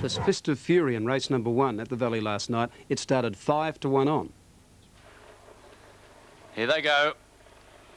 This Fist of Fury in race number 1 at the Valley last night. It started 5-1 on. Here they go.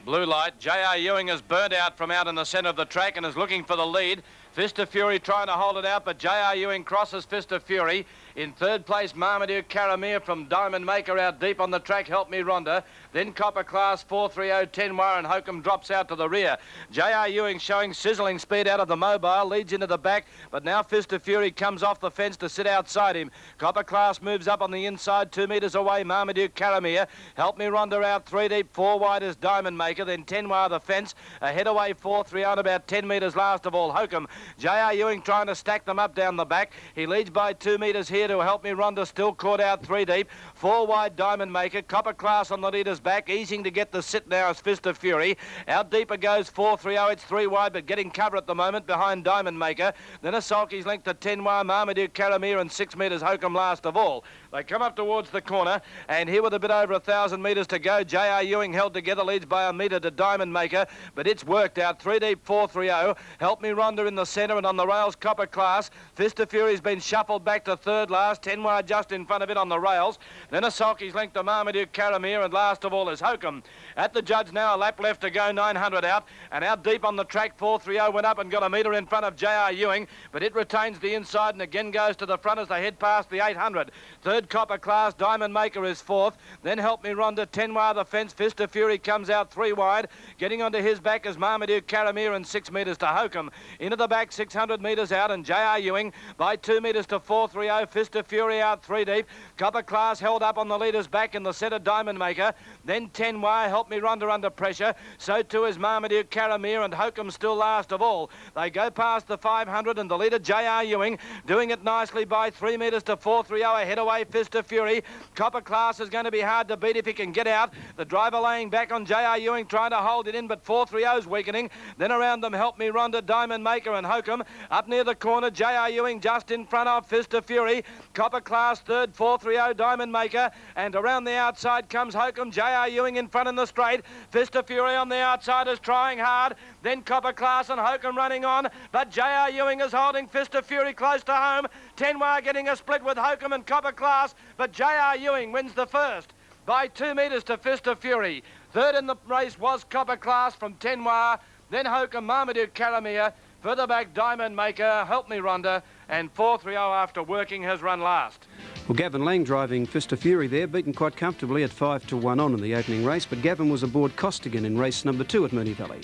Blue light. J.R. Ewing has burnt out from out in the centre of the track and is looking for the lead. Fist of Fury trying to hold it out, but J.R. Ewing crosses Fist of Fury. In third place, Marmaduke Caramere from Diamond Maker out deep on the track. Help Me Rhonda. Then Copper Class 430 10 Wire and Hokum drops out to the rear. J.R. Ewing showing sizzling speed out of the mobile, leads into the back, but now Fist of Fury comes off the fence to sit outside him. Copper Class moves up on the inside, 2 metres away. Marmaduke Caramere. Help Me Rhonda out 3 deep, 4 wide is Diamond Maker. Then 10 Wire the fence. Ahead away 430 on about 10 metres last of all. Hokum. J.R. Ewing trying to stack them up down the back. He leads by 2 metres here to Help Me Rhonda, still caught out 3 deep. 4 wide Diamond Maker. Copper Class on the leader's back, easing to get the sit now as Fist of Fury. Out deeper goes 430. It's 3 wide, but getting cover at the moment behind Diamond Maker. Then a sulky's linked to 10 wire Marmaduke Caramere and 6 metres Hokum last of all. They come up towards the corner, and here with a bit over 1,000 metres to go, J.R. Ewing held together, leads by 1 metre to Diamond Maker, but it's worked out 3 deep, 430. Help Me Rhonda in the centre, and on the rails Copper Class. Fist of Fury's been shuffled back to third last, 10 wide just in front of it on the rails. Then a sulky's linked to Marmaduke Caramere, and last of all is Hokum. At the judge now, a lap left to go, 900 out, and out deep on the track, 430 went up and got 1 metre in front of J.R. Ewing, but it retains the inside and again goes to the front as they head past the 800. Third Copper Class, Diamond Maker is fourth. Then Help Me Rhonda, 10 wire the fence. Fist of Fury comes out 3 wide. Getting onto his back is Marmaduke Caramere and 6 metres to Hokum. Into the back, 600 metres out, and J.R. Ewing by 2 metres to 430. Fist of Fury out 3 deep. Copper Class held up on the leader's back in the centre, Diamond Maker. Then 10 wire, Help Me Rhonda under pressure. So too is Marmaduke Caramere, and Hokum still last of all. They go past the 500, and the leader, J.R. Ewing, doing it nicely by 3 metres to 430. Ahead away, Fist of Fury. Copper Class is going to be hard to beat if he can get out. The driver laying back on J.R. Ewing, trying to hold it in, but 430's weakening. Then around them, Help Me Rhonda, Diamond Maker and Hokum. Up near the corner, J.R. Ewing just in front of Fist of Fury. Copper Class third, 430 Diamond Maker. And around the outside comes Hokum. J.R. Ewing in front in the straight. Fist of Fury on the outside is trying hard. Then Copper Class and Hokum running on. But J.R. Ewing is holding Fist of Fury close to home. 10 wire getting a split with Hokum and Copper Class. But J.R. Ewing wins the first by 2 metres to Fist of Fury. Third in the race was Copper Class from 10 wire. Then Hokum, Marmaduke Caramere. Further back, Diamond Maker, Help Me Rhonda, and 430 after working has run last. Well, Gavin Lang driving Fist of Fury there, beaten quite comfortably at 5-1 on in the opening race, but Gavin was aboard Costigan in race number 2 at Moonee Valley.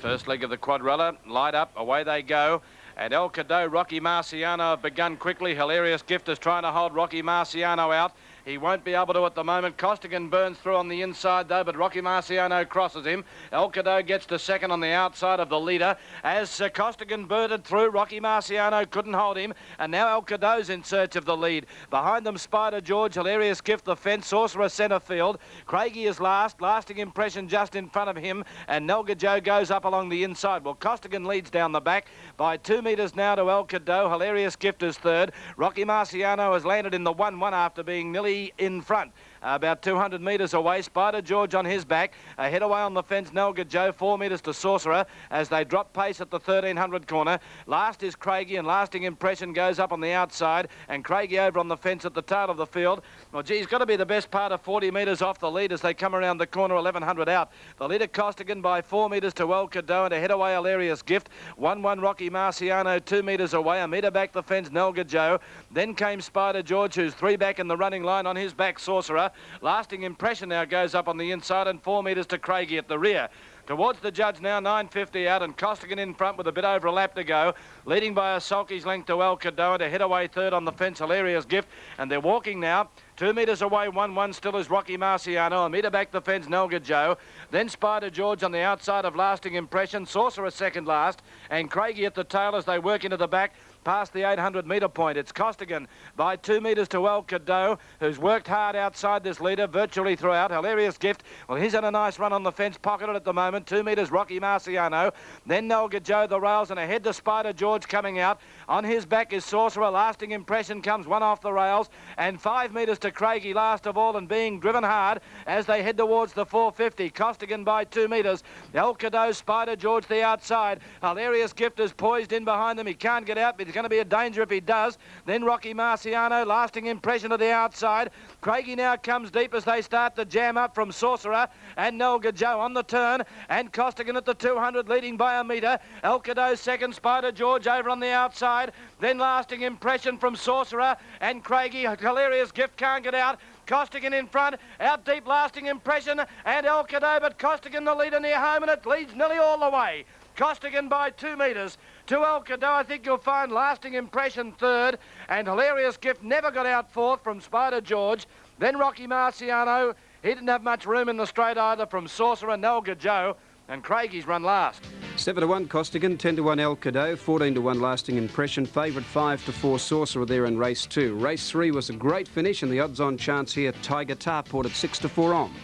First leg of the quadrella, light up, away they go. And El Cadeau, Rocky Marciano have begun quickly. Hilarious Gift is trying to hold Rocky Marciano out. He won't be able to at the moment. Costigan burns through on the inside though, but Rocky Marciano crosses him. El Cadeau gets to second on the outside of the leader. As Costigan birded through, Rocky Marciano couldn't hold him, and now El Cadeau's in search of the lead. Behind them, Spider George, Hilarious Gift, the fence, Sorcerer centre field. Craigie is last, lasting impression just in front of him, and Nelga Joe goes up along the inside. Well, Costigan leads down the back by 2 metres now to El Cadeau. Hilarious Gift is third. Rocky Marciano has landed in the 1-1 after being nearly in front. About 200 metres away, Spider George on his back. Ahead away on the fence, Nelga Joe, 4 metres to Sorcerer as they drop pace at the 1300 corner. Last is Craigie, and lasting impression goes up on the outside, and Craigie over on the fence at the tail of the field. Well, gee, he's got to be the best part of 40 metres off the lead as they come around the corner, 1100 out. The leader Costigan by 4 metres to El Cadeau, and ahead away Hilarious Gift. 1-1 Rocky Marciano, 2 metres away. A metre back the fence, Nelga Joe. Then came Spider George, who's 3 back in the running line. On his back, Sorcerer. Lasting impression now goes up on the inside, and 4 metres to Craigie at the rear. Towards the judge now, 950 out, and Costigan in front with a bit over a lap to go, leading by a sulky's length to El Cadeau, and a head away third on the fence, Hilarious Gift, and they're walking now. 2 metres away, 1-1 still is Rocky Marciano. A metre back the fence, Nelga Joe. Then Spider George on the outside of Lasting Impression. Sorcerer second last. And Craigie at the tail as they work into the back past the 800 metre point. It's Costigan by 2 metres to El Cadeau, who's worked hard outside this leader virtually throughout. Hilarious Gift. Well, he's had a nice run on the fence, pocketed at the moment. 2 metres Rocky Marciano. Then Nelga Joe, the rails, and ahead to Spider George coming out. On his back is Sorcerer. Lasting Impression comes one off the rails. And 5 metres to Craigie last of all, and being driven hard as they head towards the 450. Costigan by 2 metres. El Cadeau, Spider George the outside. Hilarious Gift is poised in behind them. He can't get out, but He's going to be a danger if he does. Then Rocky Marciano, lasting impression to the outside. Craigie now comes deep as they start to jam up from Sorcerer and Nelga Joe on the turn, and Costigan at the 200 leading by a metre. El Caddo second, Spider George over on the outside. Then lasting impression from Sorcerer and Craigie. Hilarious Gift can't get out. Costigan in front, out deep, lasting impression, and El Caddo, but Costigan the leader near home, and it leads nearly all the way. Costigan by 2 metres to El Caddo. I think you'll find lasting impression third, and Hilarious Gift never got out fourth from Spider George. Then Rocky Marciano, he didn't have much room in the straight either from Sorcerer, Nelga Joe, and Craigie's run last. 7-1 Costigan, 10-1 El Caddo, 14-1 Lasting Impression, favourite 5-4 Sorcerer there in race 2. Race 3 was a great finish, and the odds-on chance here, Tiger Tarport at 6-4 on.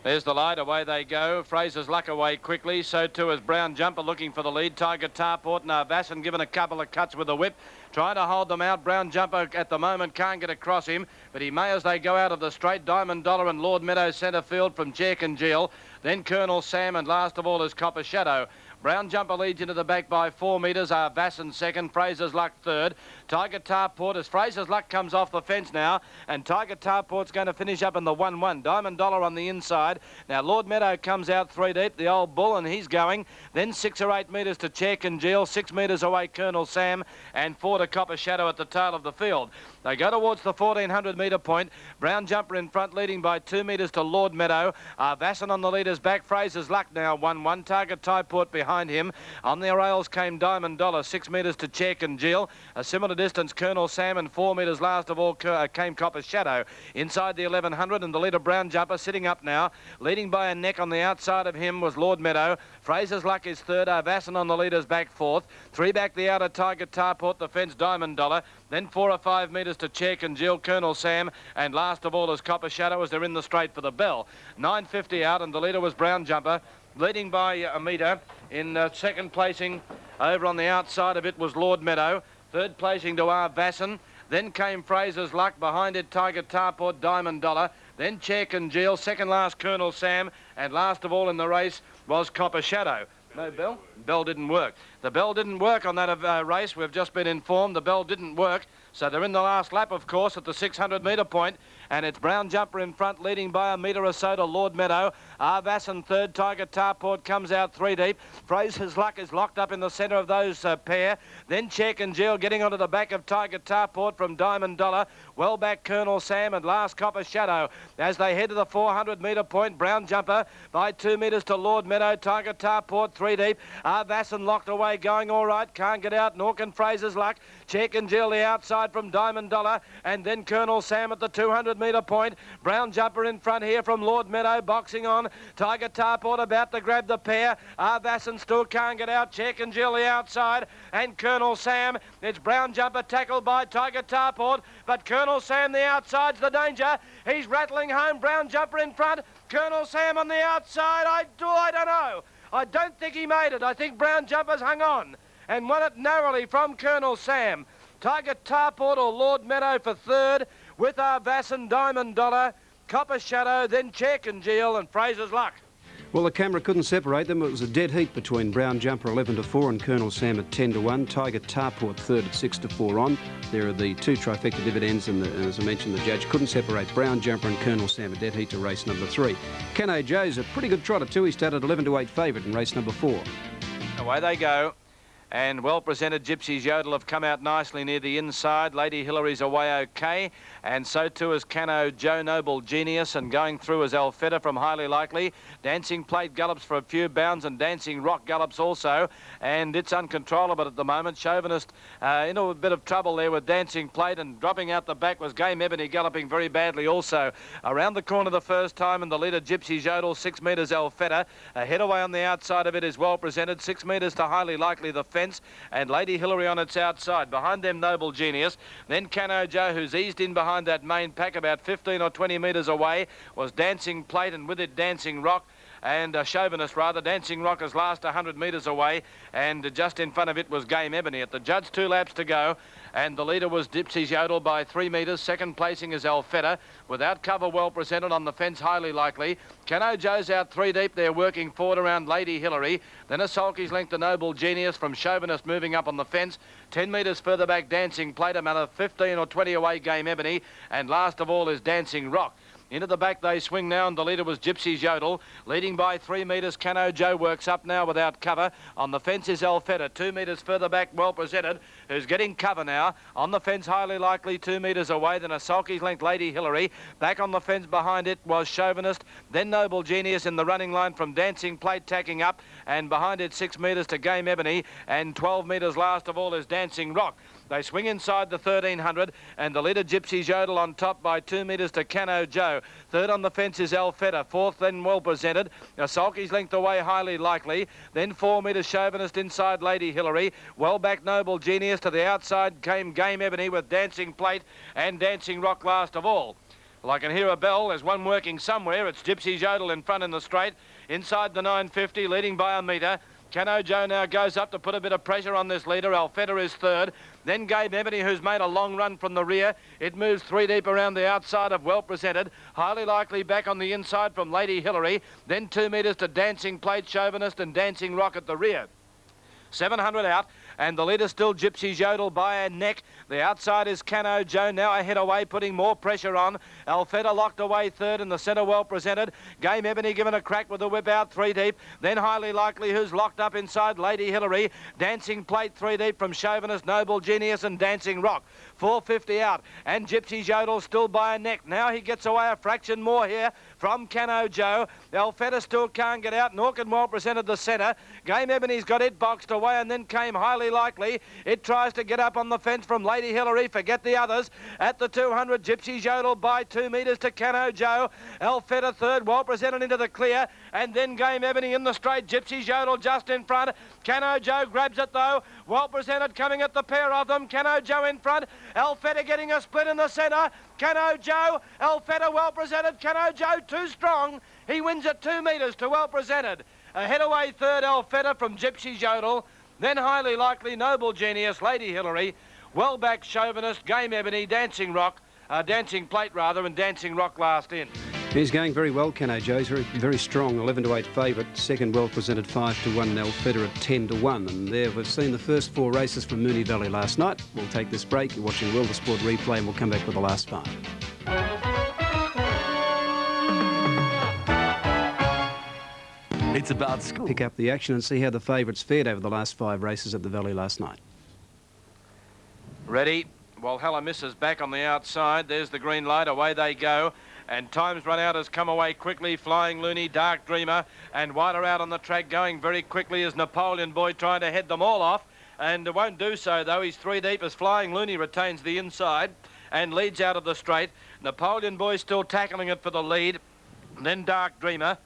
There's the light, away they go. Fraser's Luck away quickly, so too is Brown Jumper looking for the lead. Tiger Tarport and Arvasan given a couple of cuts with the whip, trying to hold them out. Brown Jumper at the moment can't get across him, but he may as they go out of the straight. Diamond Dollar and Lord Meadow centre field from Jack and Jill. Then Colonel Sam, and last of all is Copper Shadow. Brown Jumper leads into the back by 4 metres. Arvasan second, Fraser's Luck third. Tiger Tarport, as Fraser's Luck comes off the fence now, and Tiger Tarport's going to finish up in the 1-1. Diamond Dollar on the inside. Now Lord Meadow comes out 3 deep, the old bull, and he's going. Then 6 or 8 metres to Check and Jill, 6 metres away Colonel Sam, and 4 to Copper Shadow at the tail of the field. They go towards the 1400 metre point. Brown Jumper in front, leading by 2 metres to Lord Meadow. Arvasan on the leader's back. Fraser's Luck now 1-1. Tiger Tarport behind him. On their rails came Diamond Dollar, 6 metres to Check and Jill. A similar distance, Colonel Sam, and 4 metres last of all came Copper Shadow. Inside the 1100, and the leader Brown Jumper sitting up now. Leading by a neck on the outside of him was Lord Meadow. Fraser's Luck is third. Arvasan on the leader's back fourth. 3 back the outer Tiger Tarport, the fence Diamond Dollar. Then 4 or 5 metres to Check and Jill, Colonel Sam, and last of all is Copper Shadow as they're in the straight for the bell. 9.50 out, and the leader was Brown Jumper. Leading by a metre. In second placing over on the outside of it was Lord Meadow. Third placing to Arvasan. Then came Fraser's Luck. Behind it Tiger Tarport, Diamond Dollar. Then Check and Jill. Second last Colonel Sam. And last of all in the race was Copper Shadow. No bell? Bell didn't work. The bell didn't work on that race. We've just been informed the bell didn't work. So they're in the last lap, of course, at the 600 metre point. And it's Brown Jumper in front, leading by a metre or so to Lord Meadow. Arvasan third. Tiger Tarport comes out 3 deep. Fraser's Luck is locked up in the centre of those pair. Then Check and Jill getting onto the back of Tiger Tarport from Diamond Dollar. Well back Colonel Sam, and last Copper Shadow. As they head to the 400 metre point, Brown Jumper by 2 metres to Lord Meadow. Tiger Tarport 3 deep. Arvasan locked away, going all right. Can't get out, nor can Fraser's Luck. Check and Jill the outside from Diamond Dollar, and then Colonel Sam at the 200 metre point. Brown Jumper in front here from Lord Meadow, boxing on. Tiger Tarport about to grab the pair. Arvasan still can't get out. Check and Jill the outside, and Colonel Sam. It's Brown Jumper tackled by Tiger Tarport, but Colonel Sam the outside's the danger. He's rattling home. Brown Jumper in front. Colonel Sam on the outside. I don't know. I don't think he made it. I think Brown Jumper's hung on and won it narrowly from Colonel Sam. Tiger Tarport or Lord Meadow for third, with Arvasan, Diamond Dollar, Copper Shadow, then Check and Jill, and Fraser's Luck. Well, the camera couldn't separate them. It was a dead heat between Brown Jumper 11-4 and Colonel Sam at 10-1. Tiger Tarport third at 6-4 on. There are the 2 trifecta dividends, and as I mentioned, the judge couldn't separate Brown Jumper and Colonel Sam, a dead heat to race number 3. Cano Joe's a pretty good trotter too. He started 11-8 favourite in race number 4. Away they go. And well-presented Gypsy's Yodel have come out nicely near the inside. Lady Hillary's away okay. And so too is Cano Joe, Noble Genius. And going through is Alfetta from Highly Likely. Dancing Plate gallops for a few bounds, and Dancing Rock gallops also. And it's uncontrollable at the moment. Chauvinist in a bit of trouble there with Dancing Plate. And dropping out the back was Game Ebony, galloping very badly also. Around the corner the first time, and the leader Gypsy's Yodel, 6 metres Alfetta. Ahead away on the outside of it is well-presented. 6 metres to Highly Likely, the fence. And Lady Hillary on its outside. Behind them, Noble Genius. Then Cano Joe, who's eased in behind that main pack about 15 or 20 metres away, was Dancing Plate, and with it Dancing Rock. and Chauvinist rather. Dancing Rock is last 100 metres away, and just in front of it was Game Ebony. At the judge, 2 laps to go, and the leader was Dipsy's Yodel by 3 metres. Second placing is Alfetta. Without cover, well presented on the fence, highly likely. Cano Joe's out 3 deep. They're working forward around Lady Hillary. Then a sulky's length to Noble Genius from Chauvinist moving up on the fence. 10 metres further back, Dancing Plate. Another 15 or 20 away, Game Ebony. And last of all is Dancing Rock. Into the back they swing now, and the leader was Gypsy's Yodel. Leading by 3 metres, Cano Joe works up now without cover. On the fence is Alfetta, 2 metres further back, well presented, who's getting cover now. On the fence, highly likely, 2 metres away. Then a sulky's length, Lady Hillary. Back on the fence behind it was Chauvinist. Then Noble Genius in the running line from Dancing Plate tacking up. And behind it, 6 metres to Game Ebony. And 12 metres last of all is Dancing Rock. They swing inside the 1300, and the leader Gypsy's Yodel on top by 2 metres to Cano Joe. Third on the fence is Alfetta. Fourth then well presented. Now sulky's length away, highly likely. Then 4 metres Chauvinist inside Lady Hillary. Well back Noble Genius. To the outside came Game Ebony with Dancing Plate and Dancing Rock last of all. Well, I can hear a bell. There's one working somewhere. It's Gypsy's Yodel in front in the straight. Inside the 950, leading by a metre. Cano Joe now goes up to put a bit of pressure on this leader. Alfetta is third. Then Game Ebony, who's made a long run from the rear. It moves 3 deep around the outside of Well Presented. Highly likely back on the inside from Lady Hillary. Then 2 metres to Dancing Plate, Chauvinist and Dancing Rock at the rear. 700 out, and the leader still Gypsy's Yodel by a neck. The outside is Cano Joe, now ahead away, putting more pressure on. Alfetta locked away third, in the centre well presented. Game Ebony given a crack with the whip out 3 deep. Then highly likely, who's locked up inside Lady Hillary. Dancing Plate 3 deep from Chauvinist, Noble Genius and Dancing Rock. 450 out, and Gypsy's Yodel still by a neck. Now he gets away a fraction more here from Cano Joe. Alfetta still can't get out, nor can well presented the centre. Game Ebony's got it boxed away, and then came highly likely. It tries to get up on the fence from Lady Hillary. Forget the others. At the 200, Gypsy's Yodel by 2 metres to Cano Joe. Alfetta third, well presented into the clear, and then Game Ebony in the straight. Gypsy's Yodel just in front. Cano Joe grabs it though. Well presented coming at the pair of them. Cano Joe in front. Alfetta getting a split in the centre. Cano Joe, Alfetta well presented. Cano Joe too strong. He wins at 2 metres to well presented. Ahead away third, Alfetta from Gypsy's Yodel. Then highly likely Noble Genius, Lady Hillary. Well back Chauvinist, Game Ebony, Dancing Rock, Dancing Plate rather, and Dancing Rock last in. He's going very well, Cano Joe's very strong, 11 to 8 favourite. Second well presented 5 to 1, Alfetta at 10 to 1. And there we've seen the first 4 races from Moonee Valley last night. We'll take this break. You're watching World of Sport replay, and we'll come back with the last 5. It's about school. Pick up the action and see how the favourites fared over the last 5 races at the Valley last night. Ready? Valhalla misses back on the outside. There's the green light. Away they go. And Time's Run Out has come away quickly. Flying Looney, Dark Dreamer, and Wider out on the track, going very quickly as Napoleon Boy trying to head them all off. And won't do so, though. He's 3 deep as Flying Looney retains the inside and leads out of the straight. Napoleon Boy still tackling it for the lead. Then Dark Dreamer.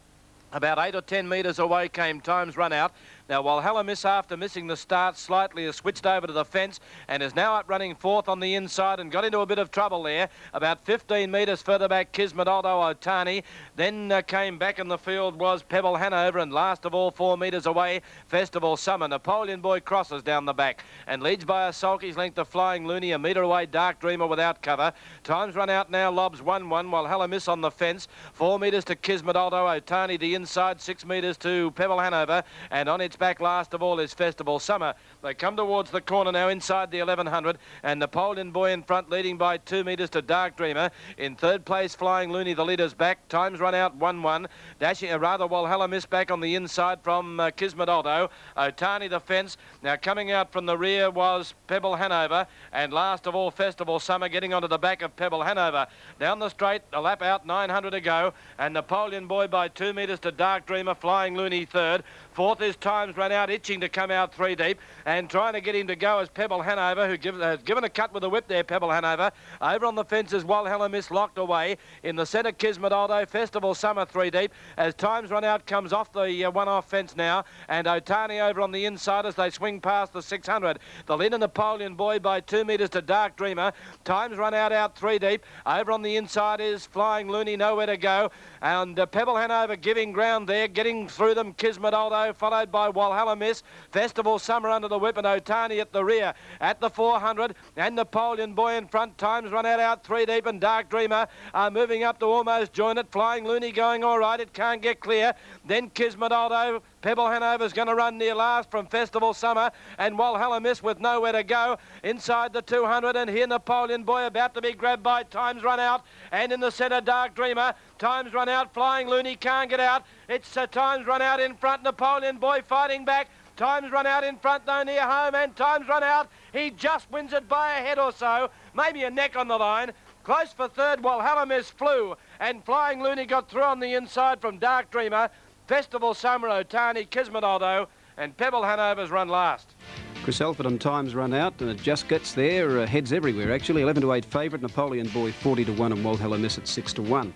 About 8 or 10 metres away came Time's Run Out. Now, Valhalla Miss, after missing the start slightly, has switched over to the fence and is now up running fourth on the inside and got into a bit of trouble there. About 15 metres further back, Kismet Aldo Otani. Then came back in the field was Pebble Hanover, and last of all, 4 metres away, Festival Summer. Napoleon Boy crosses down the back and leads by a sulky's length of Flying Looney. A metre away, Dark Dreamer without cover. Time's Run Out now lobs 1-1, Valhalla Miss on the fence. 4 metres to Kismet Aldo Otani, the inside, 6 metres to Pebble Hanover, and on its back last of all is Festival Summer. They come towards the corner now inside the 1100, and Napoleon Boy in front leading by 2 metres to Dark Dreamer. In third place, Flying Looney, the leader's back. Time's Run Out 1-1. Dashing, Valhalla Miss back on the inside from Kismet Aldo. Otani the fence. Now coming out from the rear was Pebble Hanover, and last of all Festival Summer getting onto the back of Pebble Hanover. Down the straight, a lap out, 900 to go, and Napoleon Boy by 2 metres to Dark Dreamer. Flying Looney third. Fourth is Times Run Out, itching to come out 3 deep, and trying to get him to go as Pebble Hanover, who has given a cut with the whip there, Pebble Hanover. Over on the fence is Walhalla Miss, locked away. In the centre, Kismet Aldo, Festival Summer 3 deep, as Times Run Out comes off the one-off fence now, and Otani over on the inside as they swing past the 600. The lead in Napoleon Boy by 2 metres to Dark Dreamer. Times Run Out 3 deep. Over on the inside is Flying Looney, nowhere to go. And Pebble Hanover giving ground there, getting through them. Kismet Aldo, followed by Walhalla Miss. Festival Summer under the whip, and Otani at the rear. At the 400, and Napoleon Boy in front. Times Run Out 3 deep, and Dark Dreamer are moving up to almost join it. Flying Looney going all right. It can't get clear. Then Kismet Aldo. Pebble Hanover's going to run near last from Festival Summer, and Walhalla Miss with nowhere to go inside the 200, and here Napoleon Boy about to be grabbed by Times Run Out, and in the centre Dark Dreamer. Times Run Out, Flying Looney can't get out. It's Times Run Out in front, Napoleon Boy fighting back. Times Run Out in front though, near home, and Times Run Out. He just wins it by a head or so, maybe a neck on the line. Close for third, Walhalla Miss flew, and Flying Looney got through on the inside from Dark Dreamer. Festival Summer, Otani, Kismet Aldo, and Pebble Hanover's run last. Chris Alford and Times Run Out, and it just gets there. Heads everywhere, actually. 11-8 favourite, Napoleon Boy 40-1, and Walhalla Miss at 6-1.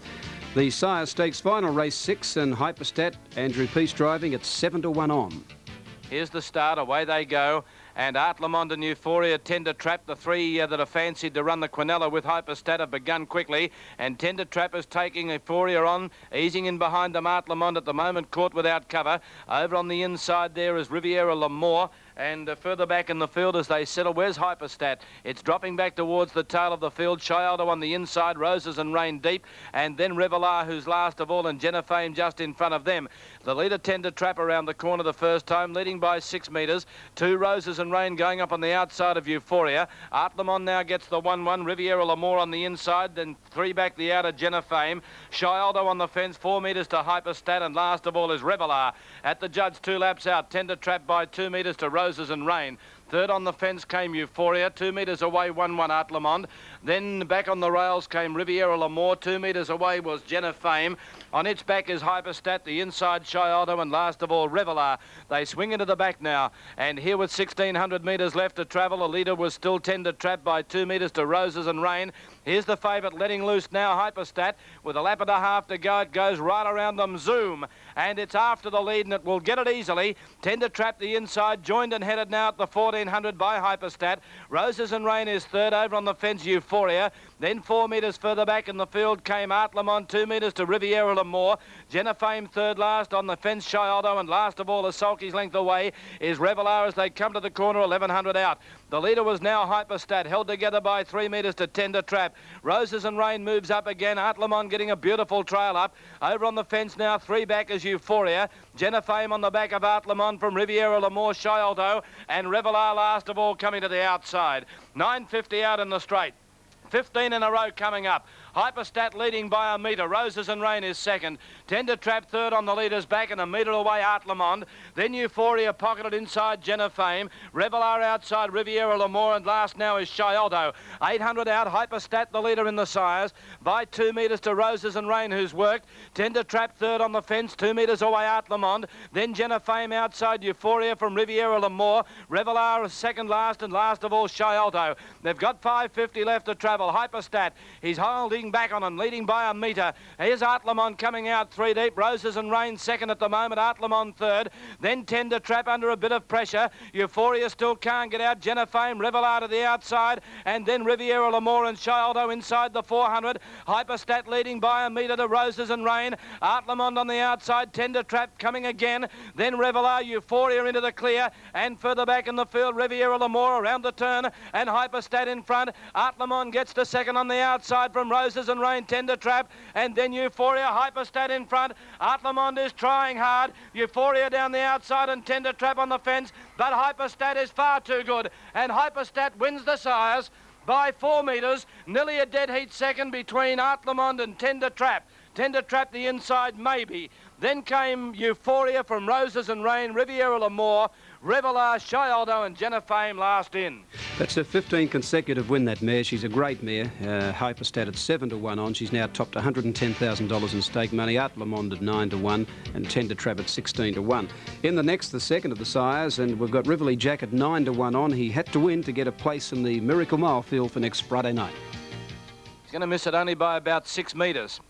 The Sire Stakes final, race 6, and Hyperstat, Andrew Peace driving at 7-1 on. Here's the start, away they go. And Art Lamont and Euphoria tend to trap. The three that are fancied to run the Quinella with Hyperstat have begun quickly, and Tender Trap is taking Euphoria on, easing in behind them. Art Lamont at the moment caught without cover. Over on the inside there is Riviera L'Amour, and further back in the field as they settle, where's Hyperstat? It's dropping back towards the tail of the field. Chialdo on the inside, Roses and Rain deep, and then Revelar, who's last of all, and Jennifer just in front of them. The leader Tender Trap around the corner the first time, leading by 6 metres. 2 Roses and Rain going up on the outside of Euphoria. Art Lamont now gets the 1-1. Riviera L'Amour on the inside, then 3 back the outer, Jennifer. Chialdo on the fence, 4 metres to Hyperstat, and last of all is Revelar. At the judge, 2 laps out. Tender Trap by 2 metres to Roses and Rain. Third on the fence came Euphoria, 2 metres away, 1-1 Art Lamont. Then back on the rails came Riviera L'Amour, 2 metres away was Jenna Fame. On its back is Hyperstat, the inside Chialdo, and last of all Revelar. They swing into the back now, and here with 1,600 metres left to travel, the leader was still Tender Trap by 2 metres to Roses and Rain. Here's the favourite letting loose now, Hyperstat, with a lap and a half to go. It goes right around them, zoom, and it's after the lead, and it will get it easily. Tender Trap the inside, joined and headed now at the 1,400 by Hyperstat. Roses and Rain is third. Over on the fence, Euphoria. Then 4 metres further back in the field came Art Lamont, 2 metres to Riviera L'Amour. Jenna Fame third last. On the fence, Chialdo, and last of all, a sulky's length away is Revelar as they come to the corner, 1,100 out. The leader was now Hyperstat, held together by 3 metres to Tender Trap. Roses and Rain moves up again. Art Lamont getting a beautiful trail up. Over on the fence now, 3 back is Euphoria. Jenna Fame on the back of Art Lamont from Riviera L'Amour, Chialdo, and Revelar last of all coming to the outside. 9.50 out in the straight. 15 in a row coming up. Hyperstat leading by a metre. Roses and Rain is second. Tender Trap third on the leader's back, and a metre away Art Lamont. Then Euphoria pocketed inside Jenna Fame. Revelar outside Riviera L'Amour, and last now is Chialdo. 800 out. Hyperstat the leader in the sires by 2 metres to Roses and Rain, who's worked. Tender Trap third on the fence, 2 metres away Art Lamont. Then Jenna Fame outside Euphoria from Riviera L'Amour. Revelar is second last, and last of all Chialdo. They've got 5.50 left to travel. Hyperstat, he's holding back on and leading by a metre. Here's Art Lamont coming out 3 deep. Roses and Rain second at the moment. Art Lamont third. Then Tender Trap under a bit of pressure. Euphoria still can't get out. Jenna Fame, Revelar to the outside, and then Riviera L'Amour and Chialdo inside the 400. Hyperstat leading by a metre to Roses and Rain. Art Lamont on the outside. Tender Trap coming again. Then Revelar, Euphoria into the clear, and further back in the field Riviera L'Amour around the turn, and Hyperstat in front. Art Lamont gets to second on the outside from Roses and Rain, Tender Trap, and then Euphoria, Hyperstat in front. Art Lamont is trying hard. Euphoria down the outside and Tender Trap on the fence, but Hyperstat is far too good, and Hyperstat wins the sires by 4 metres. Nearly a dead heat second between Art Lamont and Tender Trap. Tender Trap the inside, maybe. Then came Euphoria from Roses and Rain, Riviera L'Amour, Revelar, Shy Aldo and Jenna Fame last in. That's her 15 consecutive win, that mare. She's a great mare. Hyperstat at 7-1 on. She's now topped $110,000 in stake money. Art Lamond at 9-1 and 10 to Trab at 16-1. In the next, the second of the sires, and we've got Rivoli Jack at 9-1 on. He had to win to get a place in the Miracle Mile field for next Friday night. He's going to miss it only by about 6 metres.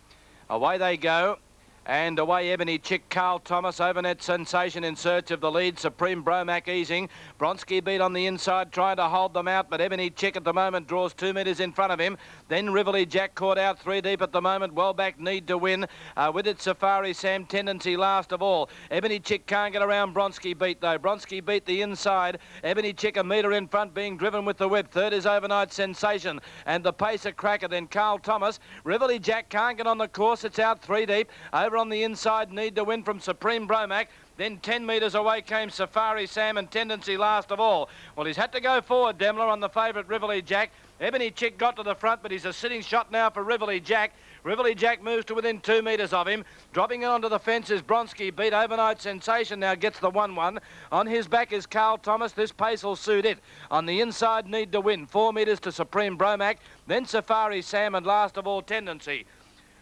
Away they go. And away Ebony Chick, Carl Thomas, Overnet Sensation in search of the lead. Supreme Bromac easing. Bronski beat on the inside, trying to hold them out, but Ebony Chick at the moment draws 2 metres in front of him. Then Rivoli Jack caught out 3 deep at the moment. Well back, Need to Win. With it, Safari Sam, Tendency last of all. Ebony Chick can't get around Bronski beat though. Bronski beat the inside. Ebony Chick a metre in front, being driven with the whip. Third is Overnight Sensation. And the pace a cracker, then Carl Thomas. Rivoli Jack can't get on the course. It's out 3 deep. Over on the inside, Need to Win from Supreme Bromac. Then 10 metres away came Safari Sam and Tendency last of all. Well, he's had to go forward, Demler, on the favourite Rivoli Jack. Ebony Chick got to the front, but he's a sitting shot now for Rivoli Jack. Rivoli Jack moves to within 2 metres of him. Dropping it onto the fence is Bronski beat. Overnight Sensation now gets the 1-1. On his back is Carl Thomas. This pace will suit it. On the inside, Need to Win. 4 metres to Supreme Bromac. Then Safari Sam and last of all, Tendency.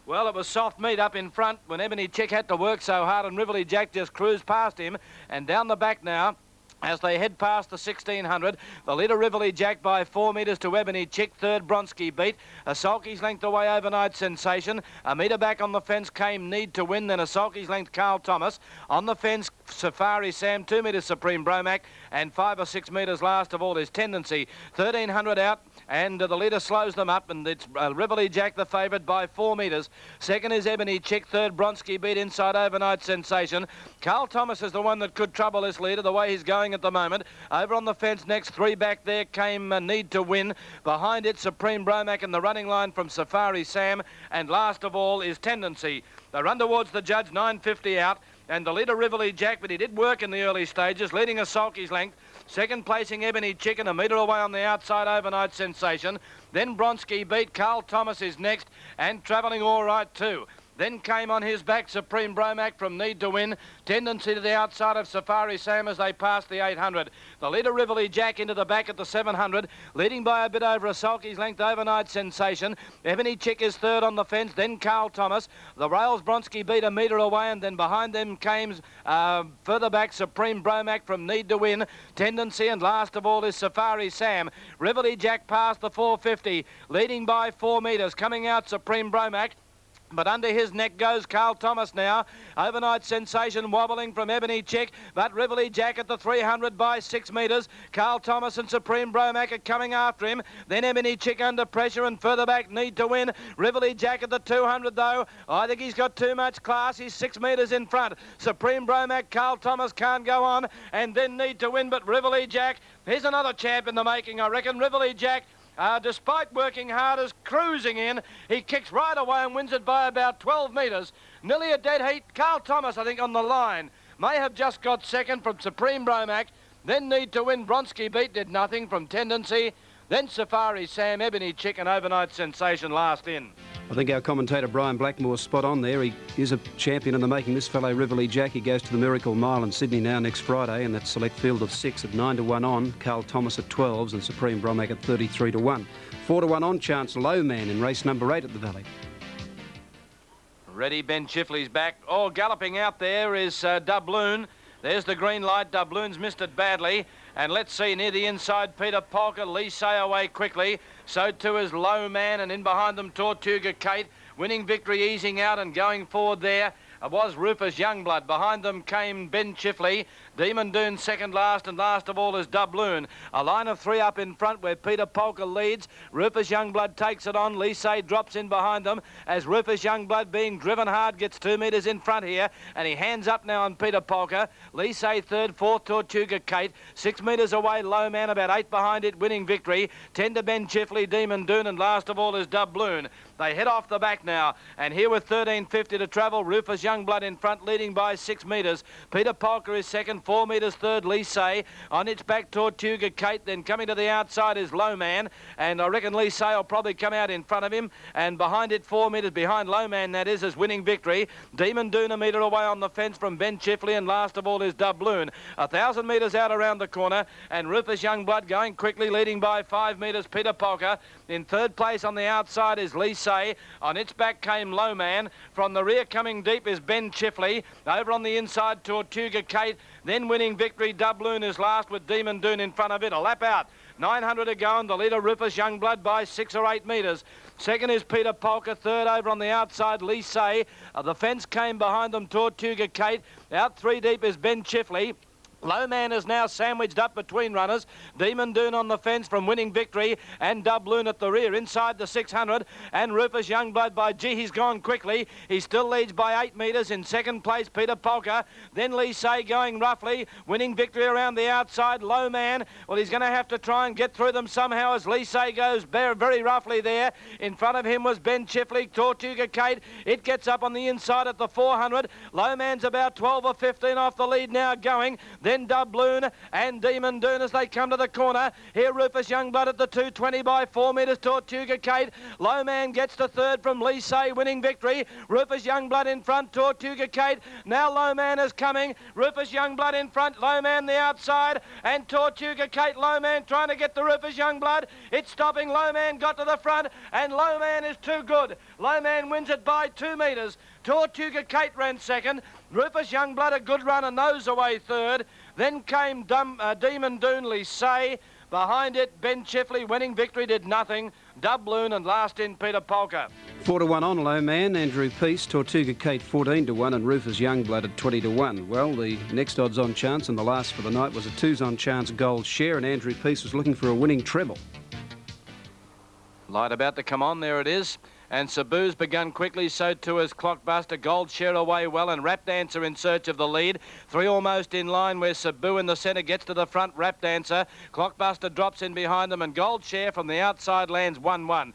Well, it was soft meat up in front when Ebony Chick had to work so hard, and Rivoli Jack just cruised past him. And down the back now, as they head past the 1600, the leader Rivoli Jack by 4 metres to Ebony Chick. Third, Bronski beat. A sulky's length away, Overnight Sensation. A metre back on the fence came Need to Win. Then a sulky's length, Carl Thomas. On the fence, Safari Sam. 2 metres, Supreme Bromac. And 5 or 6 metres last of all is Tendency. 1300 out. And the leader slows them up, and it's Rivoli Jack the favourite by 4 metres. Second is Ebony Chick. Third, Bronski beat inside Overnight Sensation. Carl Thomas is the one that could trouble this leader, the way he's going at the moment. Over on the fence next, 3 back there came Need to Win. Behind it, Supreme Bromac and the running line from Safari Sam. And last of all is Tendency. They run towards the judge, 9.50 out. And the leader Rivoli Jack, but he did work in the early stages, leading a sulky's length. Second placing Ebony Chicken, a metre away on the outside, Overnight Sensation. Then Bronski beat. Carl Thomas is next and travelling all right too. Then came on his back Supreme Bromac from Need to Win. Tendency to the outside of Safari Sam as they passed the 800. The leader Rivoli Jack into the back at the 700, leading by a bit over a sulky's length, Overnight Sensation. Ebony Chick is third on the fence, then Carl Thomas. The rails Bronski beat a metre away, and then behind them came further back Supreme Bromac from Need to Win. Tendency, and last of all is Safari Sam. Rivoli Jack passed the 450, leading by 4 metres. Coming out Supreme Bromac. But under his neck goes Carl Thomas now. Overnight Sensation wobbling from Ebony Chick, but Rivoli Jack at the 300 by 6 metres. Carl Thomas and Supreme Bromac are coming after him. Then Ebony Chick under pressure, and further back Need to Win. Rivoli Jack at the 200 though. I think he's got too much class. He's 6 metres in front. Supreme Bromac, Carl Thomas can't go on, and then Need to Win, but Rivoli Jack, here's another champ in the making, I reckon. Rivoli Jack, despite working hard, is cruising in. He kicks right away and wins it by about 12 metres. Nearly a dead heat. Carl Thomas, I think, on the line. May have just got second from Supreme Bromac. Then Need to Win. Bronski beat, did nothing from Tendency. Then Safari Sam, Ebony Chick and Overnight Sensation last in. I think our commentator Brian Blackmore's spot on there. He is a champion in the making, this fellow Rivoli Jack. He goes to the Miracle Mile in Sydney now next Friday, and that select field of 6 at 9-1 on. Carl Thomas at 12s and Supreme Bromac at 33-1. 4-1 on Chance Lowman in race number 8 at the Valley. Ready, Ben Chifley's back. Oh, galloping out there is Doubloon. There's the green light. Doubloon's missed it badly. And let's see, near the inside, Peter Polka, Lise away quickly. So too is Low Man, and in behind them, Tortuga Kate. Winning Victory easing out and going forward there. It was Rufus Youngblood. Behind them came Ben Chifley. Demon Doon second last, and last of all is Doubloon. A line of 3 up in front where Peter Polka leads. Rufus Youngblood takes it on. Lise drops in behind them as Rufus Youngblood, being driven hard, gets 2 metres in front here, and he hands up now on Peter Polka. Lise third, fourth Tortuga Kate. 6 metres away, Low Man, about 8 behind it, Winning Victory. 10 to Ben Chifley, Demon Doon, and last of all is Doubloon. They head off the back now, and here with 13.50 to travel, Rufus Youngblood in front, leading by 6 metres. Peter Polka is second, 4 metres third, Lissay. On its back, Tortuga Kate. Then coming to the outside is Low Man. And I reckon Lissay will probably come out in front of him. And behind it, 4 metres behind Low Man, that is Winning Victory. Demon Doon a metre away on the fence from Ben Chifley. And last of all is Doubloon. 1,000 metres out around the corner. And Rufus Youngblood going quickly, leading by 5 metres, Peter Polka. In third place on the outside is Lissay. On its back came Low Man. From the rear coming deep is Ben Chifley. Over on the inside, Tortuga Kate. Then Winning Victory. Doubloon is last with Demon Doon in front of it. A lap out. 900 to go, and the leader, Rufus Youngblood, by 6 or 8 metres. Second is Peter Polka. Third over on the outside, Lissay. The fence came behind them, Tortuga Kate. Out 3 deep is Ben Chifley. Low Man is now sandwiched up between runners. Demon Doon on the fence from Winning Victory and Doubloon at the rear inside the 600. And Rufus Youngblood by gee, he's gone quickly. He still leads by 8 metres. In second place, Peter Polka. Then Lissay going roughly. Winning Victory around the outside. Low Man, well, he's going to have to try and get through them somehow as Lissay goes very roughly there. In front of him was Ben Chifley, Tortuga Kate. It gets up on the inside at the 400. Low Man's about 12 or 15 off the lead now going. Then Doubloon and Demon Doon as they come to the corner. Here Rufus Youngblood at the 220 by 4 metres. Tortuga Kate. Low Man gets to third from Lissay. Winning Victory. Rufus Youngblood in front. Tortuga Kate. Now Low Man is coming. Rufus Youngblood in front. Low Man the outside. And Tortuga Kate. Low Man trying to get the Rufus Youngblood. It's stopping. Low Man got to the front. And Low Man is too good. Low Man wins it by 2 metres. Tortuga Kate ran second. Rufus Youngblood a good runner, nose away third. Then came Demon Doon, Lissay. Behind it, Ben Chifley. Winning Victory did nothing. Doubloon and last in Peter Polka. 4 to 1 on Low Man, Andrew Peace, Tortuga Kate 14 to 1 and Rufus Youngblood at 20 to 1. Well, the next odds on chance and the last for the night was a 2s on chance Gold Share, and Andrew Peace was looking for a winning treble. Light about to come on, there it is. And Sabu's begun quickly, so too has Clockbuster. Gold Share away well, and Rap Dancer in search of the lead. 3 almost in line where Sabu in the centre gets to the front. Rap Dancer. Clockbuster drops in behind them, and Gold Share from the outside lands 1-1.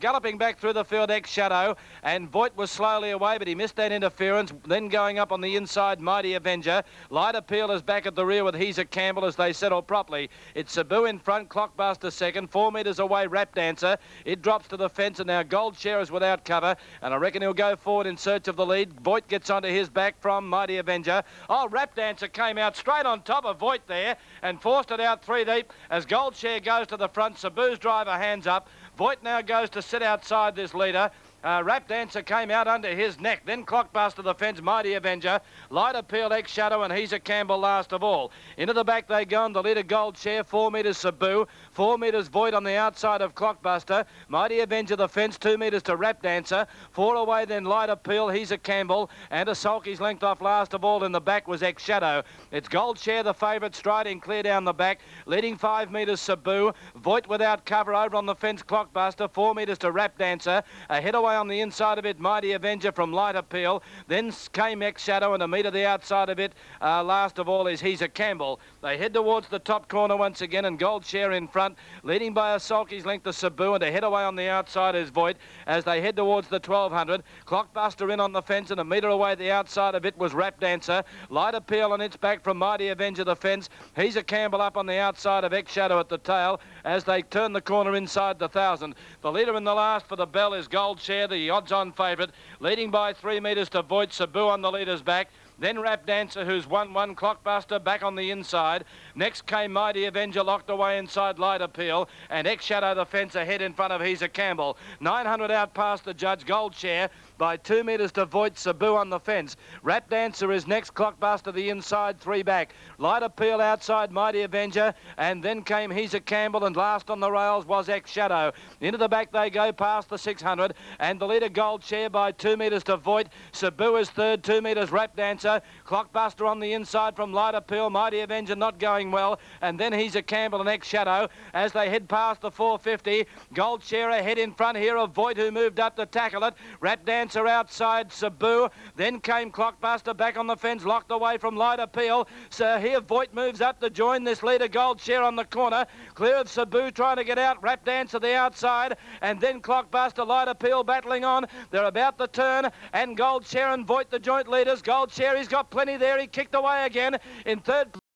Galloping back through the field, Ex-Shadow, and Voigt was slowly away, but he missed that interference. Then going up on the inside, Mighty Avenger. Light Appeal is back at the rear with He's a Campbell as they settle properly. It's Sabu in front, Clockbuster second. 4 metres away, Rap Dancer. It drops to the fence, and now Gold Share is without cover, and I reckon he'll go forward in search of the lead. Voigt gets onto his back from Mighty Avenger. Oh, Rap Dancer came out straight on top of Voigt there and forced it out 3 deep as Gold Share goes to the front. Sabu's driver hands up. Voigt now goes to sit outside this leader. Rap Dancer came out under his neck. Then Clockbuster the fence, Mighty Avenger. Light Appeal, Ex-Shadow, and He's a Campbell last of all. Into the back they go, and the leader Gold Share. 4 metres Sabu. 4 metres Voigt on the outside of Clockbuster. Mighty Avenger the fence. 2 metres to Rap Dancer. 4 away then Light Appeal, He's a Campbell. And a sulky's length off last of all in the back was Ex-Shadow. It's Gold Share the favourite, striding clear down the back. Leading 5 metres Sabu. Voigt without cover over on the fence, Clockbuster. 4 metres to Rap Dancer. Ahead away on the inside of it, Mighty Avenger from Light Appeal. Then came Ex-Shadow, and a metre the outside of it. Last of all is He's a Campbell. They head towards the top corner once again, and Gold Share in front, leading by a sulky's length to Sabu, and ahead away on the outside is Voigt as they head towards the 1200. Clockbuster in on the fence, and a metre away the outside of it was Rap Dancer. Light Appeal on its back from Mighty Avenger the fence. He's a Campbell up on the outside of Ex-Shadow at the tail as they turn the corner inside the 1000. The leader in the last for the bell is Gold Share, the odds-on favourite, leading by 3 metres to Voigt. Sabu on the leader's back. Then Rap Dancer, who's 1-1, Clockbuster back on the inside. Next came Mighty Avenger, locked away inside Light Appeal. And Ex-Shadow the fence ahead in front of He's a Campbell. 900 out past the judge, Gold Share by 2 metres to Voigt. Sabu on the fence. Rap Dancer is next, Clockbuster the inside, 3 back. Light Appeal outside, Mighty Avenger. And then came He's a Campbell, and last on the rails was Ex-Shadow. Into the back they go past the 600. And the leader, Gold Share, by 2 metres to Voigt. Sabu is third, 2 metres Rap Dancer. Clockbuster on the inside from Light Appeal. Mighty Avenger not going well. And then He's a Campbell and Ex-Shadow as they head past the 450. Gold Share ahead in front here of Voigt, who moved up to tackle it. Rap Dancer outside Sabu. Then came Clockbuster back on the fence, locked away from Light Appeal. So here Voigt moves up to join this leader, Gold Share on the corner. Clear of Sabu trying to get out. Rap Dancer the outside. And then Clockbuster, Light Appeal battling on. They're about the turn. And Gold Share and Voigt the joint leaders. Gold Share Fury's got plenty there. He kicked away again. In third